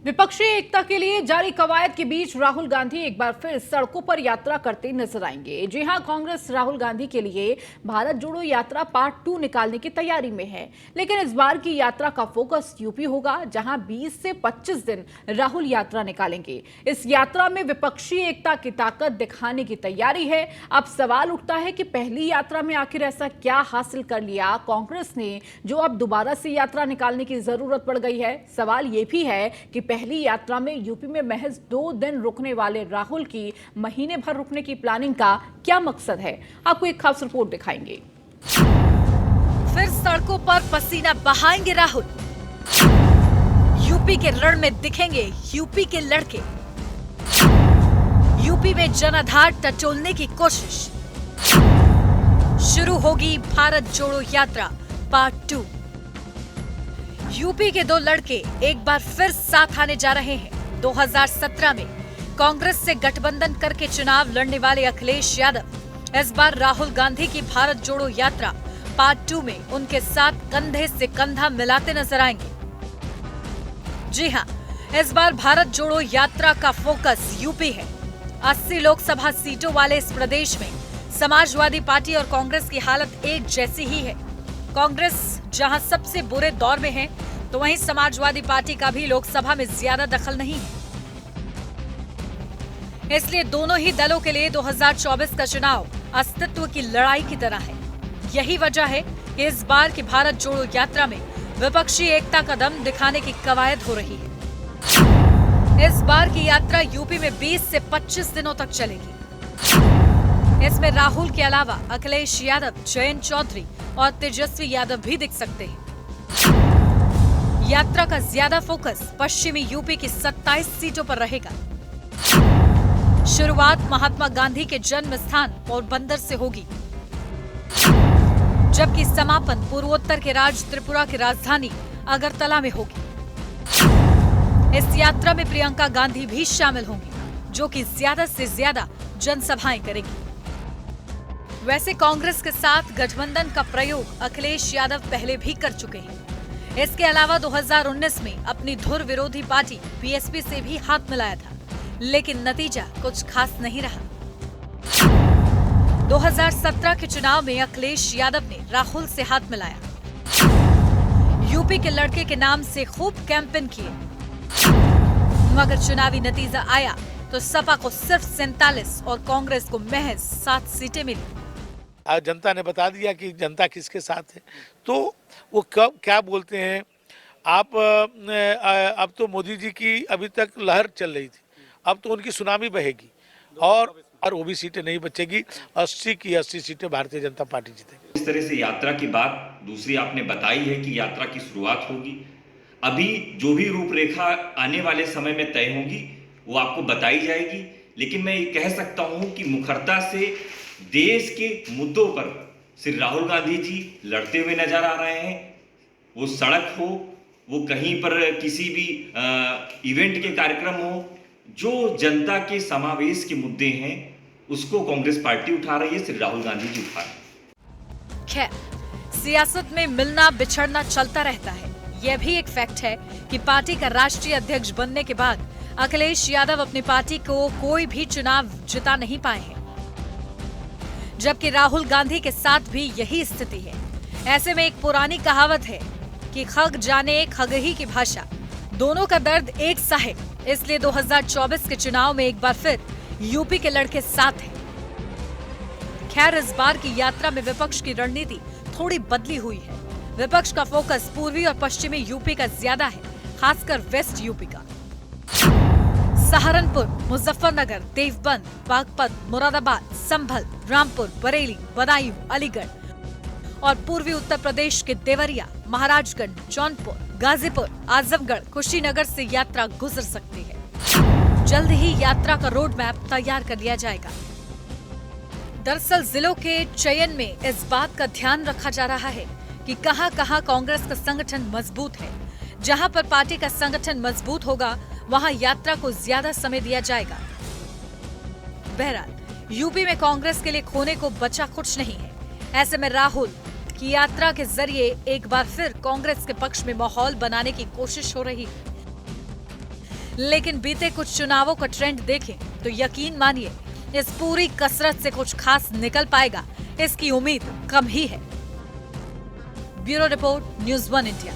विपक्षी एकता के लिए जारी कवायद के बीच राहुल गांधी एक बार फिर सड़कों पर यात्रा करते नजर आएंगे। जी हां, कांग्रेस राहुल गांधी के लिए भारत जोड़ो यात्रा पार्ट 2 निकालने की तैयारी में है, लेकिन इस बार की यात्रा का फोकस यूपी होगा, जहां 20 से 25 दिन राहुल यात्रा निकालेंगे। इस यात्रा में विपक्षी एकता की ताकत दिखाने की तैयारी है। अब सवाल उठता है कि पहली यात्रा में आखिर ऐसा क्या हासिल कर लिया कांग्रेस ने, जो अब दोबारा से यात्रा निकालने की जरूरत पड़ गई है। सवाल यह भी है कि पहली यात्रा में यूपी में महज 2 दिन रुकने वाले राहुल की महीने भर रुकने की प्लानिंग का क्या मकसद है। आपको एक खास रिपोर्ट दिखाएंगे। फिर सड़कों पर पसीना बहाएंगे राहुल। यूपी के रण में दिखेंगे यूपी के लड़के। यूपी में जनाधार टटोलने की कोशिश। शुरू होगी भारत जोड़ो यात्रा पार्ट 2। यूपी के 2 लड़के एक बार फिर साथ आने जा रहे हैं। 2017 में कांग्रेस से गठबंधन करके चुनाव लड़ने वाले अखिलेश यादव इस बार राहुल गांधी की भारत जोड़ो यात्रा पार्ट 2 में उनके साथ कंधे से कंधा मिलाते नजर आएंगे। जी हां, इस बार भारत जोड़ो यात्रा का फोकस यूपी है। 80 लोकसभा सीटों वाले इस प्रदेश में समाजवादी पार्टी और कांग्रेस की हालत एक जैसी ही है। कांग्रेस जहां सबसे बुरे दौर में है, तो वहीं समाजवादी पार्टी का भी लोकसभा में ज्यादा दखल नहीं है। इसलिए दोनों ही दलों के लिए 2024 का चुनाव अस्तित्व की लड़ाई की तरह है। यही वजह है कि इस बार की भारत जोड़ो यात्रा में विपक्षी एकता का दम दिखाने की कवायद हो रही है। इस बार की यात्रा यूपी में 20 से 25 दिनों तक चलेगी। इसमें राहुल के अलावा अखिलेश यादव, जयंत चौधरी और तेजस्वी यादव भी दिख सकते हैं। यात्रा का ज्यादा फोकस पश्चिमी यूपी की 27 सीटों पर रहेगा। शुरुआत महात्मा गांधी के जन्म स्थान पोरबंदर से होगी, जबकि समापन पूर्वोत्तर के राज्य त्रिपुरा की राजधानी अगरतला में होगी। इस यात्रा में प्रियंका गांधी भी शामिल होंगी, जो कि ज्यादा से ज्यादा जनसभाएं करेगी। वैसे कांग्रेस के साथ गठबंधन का प्रयोग अखिलेश यादव पहले भी कर चुके हैं। इसके अलावा 2019 में अपनी धुर विरोधी पार्टी बीएसपी से भी हाथ मिलाया था, लेकिन नतीजा कुछ खास नहीं रहा। 2017 के चुनाव में अखिलेश यादव ने राहुल से हाथ मिलाया, यूपी के लड़के के नाम से खूब कैंपेन किए, मगर चुनावी नतीजा आया तो सपा को सिर्फ 47 और कांग्रेस को महज 7 सीटें मिली। जनता ने बता दिया कि जनता किसके साथ है, तो वो कब क्या बोलते हैं आप। अब तो मोदी जी की अभी तक लहर चल रही थी, अब तो उनकी सुनामी बहेगी और वो भी सीटें नहीं बचेगी। 80 की 80 सीटें भारतीय जनता पार्टी जीतेगी। इस तरह से यात्रा की बात दूसरी आपने बताई है कि यात्रा की शुरुआत होगी। अभी जो भी रूपरेखा आने वाले समय में तय होगी वो आपको बताई जाएगी, लेकिन मैं ये कह सकता हूं कि मुखरता से देश के मुद्दों पर श्री राहुल गांधी जी लड़ते हुए नजर आ रहे हैं। वो सड़क हो, वो कहीं पर किसी भी इवेंट के कार्यक्रम हो, जो जनता के समावेश के मुद्दे हैं उसको कांग्रेस पार्टी उठा रही है, श्री राहुल गांधी जी उठा रहे हैं। खैर, सियासत में मिलना बिछड़ना चलता रहता है। यह भी एक फैक्ट है कि पार्टी का राष्ट्रीय अध्यक्ष बनने के बाद अखिलेश यादव अपनी पार्टी को कोई भी चुनाव जिता नहीं पाए हैं, जबकि राहुल गांधी के साथ भी यही स्थिति है। ऐसे में एक पुरानी कहावत है कि खग जाने खग ही की भाषा, दोनों का दर्द एक सा है। इसलिए 2024 के चुनाव में एक बार फिर यूपी के लड़के साथ हैं। खैर, इस बार की यात्रा में विपक्ष की रणनीति थोड़ी बदली हुई है। विपक्ष का फोकस पूर्वी और पश्चिमी यूपी का ज्यादा है, खासकर वेस्ट यूपी का। सहारनपुर, मुजफ्फरनगर, देवबंद, बागपत, मुरादाबाद, संभल, रामपुर, बरेली, बदायूं, अलीगढ़ और पूर्वी उत्तर प्रदेश के देवरिया, महाराजगंज, जौनपुर, गाजीपुर, आजमगढ़, कुशीनगर से यात्रा गुजर सकती है। जल्द ही यात्रा का रोड मैप तैयार कर लिया जाएगा। दरअसल जिलों के चयन में इस बात का ध्यान रखा जा रहा है कि कहां-कहां कांग्रेस का संगठन मजबूत है। जहां पर पार्टी का संगठन मजबूत होगा, वहां यात्रा को ज्यादा समय दिया जाएगा। बहरहाल, यूपी में कांग्रेस के लिए खोने को बचा कुछ नहीं है। ऐसे में राहुल की यात्रा के जरिए एक बार फिर कांग्रेस के पक्ष में माहौल बनाने की कोशिश हो रही है। लेकिन बीते कुछ चुनावों का ट्रेंड देखें तो यकीन मानिए इस पूरी कसरत से कुछ खास निकल पाएगा, इसकी उम्मीद कम ही है। Bureau report, news 1 India.